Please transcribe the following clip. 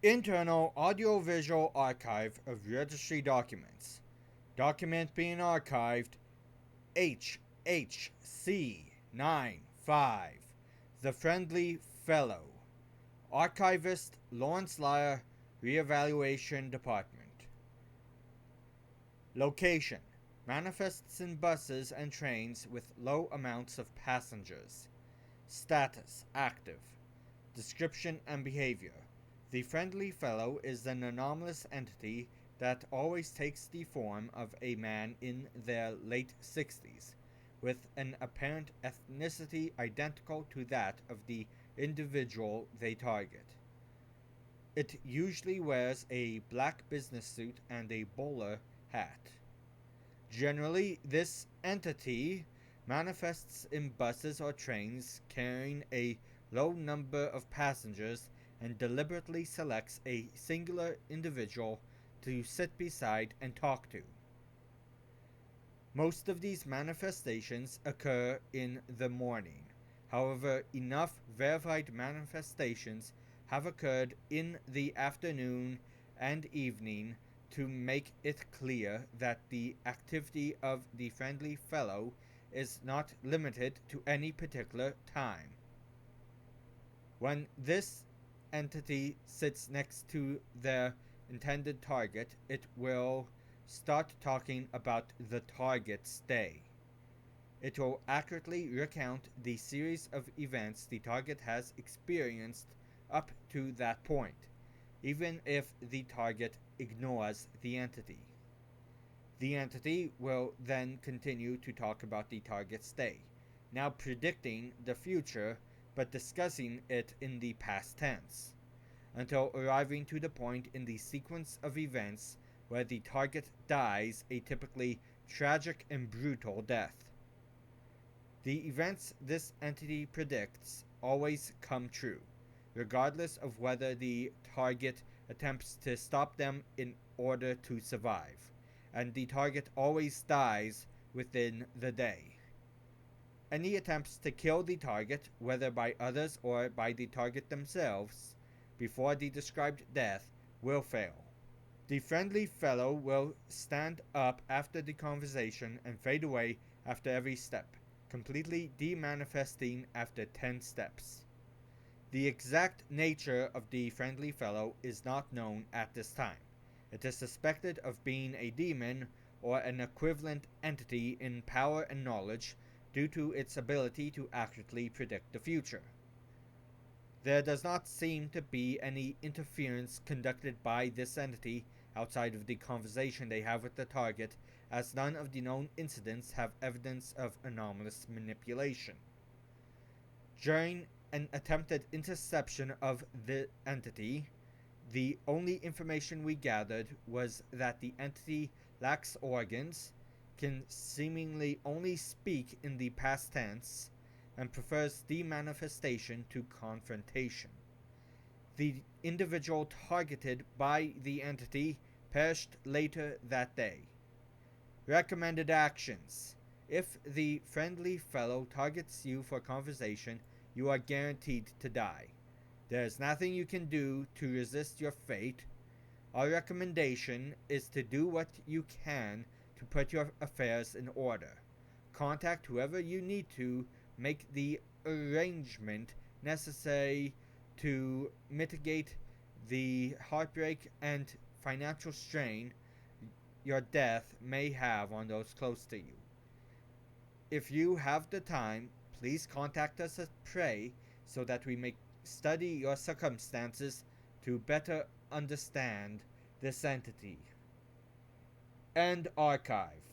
Internal Audiovisual Archive of Registry Documents. Document being archived HHC95. The Friendly Fellow. Archivist Lawrence Lyer, Reevaluation Department. Location: manifests in buses and trains with low amounts of passengers. Status: active. Description and behavior: the Friendly Fellow is an anomalous entity that always takes the form of a man in their late 60s, with an apparent ethnicity identical to that of the individual they target. It usually wears a black business suit and a bowler hat. Generally, this entity manifests in buses or trains carrying a low number of passengers and deliberately selects a singular individual to sit beside and talk to. Most of these manifestations occur in the morning. However, enough verified manifestations have occurred in the afternoon and evening to make it clear that the activity of the Friendly Fellow is not limited to any particular time. When this entity sits next to their intended target, it will start talking about the target's day. It will accurately recount the series of events the target has experienced up to that point, even if the target ignores the entity. The entity will then continue to talk about the target's day, now predicting the future but discussing it in the past tense, until arriving to the point in the sequence of events where the target dies a typically tragic and brutal death. The events this entity predicts always come true, regardless of whether the target attempts to stop them in order to survive, and the target always dies within the day. Any attempts to kill the target, whether by others or by the target themselves, before the described death, will fail. The Friendly Fellow will stand up after the conversation and fade away after every step, completely demanifesting after 10 steps. The exact nature of the Friendly Fellow is not known at this time. It is suspected of being a demon or an equivalent entity in power and knowledge due to its ability to accurately predict the future. There does not seem to be any interference conducted by this entity outside of the conversation they have with the target, as none of the known incidents have evidence of anomalous manipulation. During an attempted interception of the entity, the only information we gathered was that the entity lacks organs, can seemingly only speak in the past tense, and prefers demanifestation to confrontation. The individual targeted by the entity perished later that day. Recommended actions: if the Friendly Fellow targets you for conversation, you are guaranteed to die. There is nothing you can do to resist your fate. Our recommendation is to do what you can to put your affairs in order. Contact whoever you need to make the arrangement necessary to mitigate the heartbreak and financial strain your death may have on those close to you. If you have the time, please contact us at Prey so that we may study your circumstances to better understand this entity. End archive.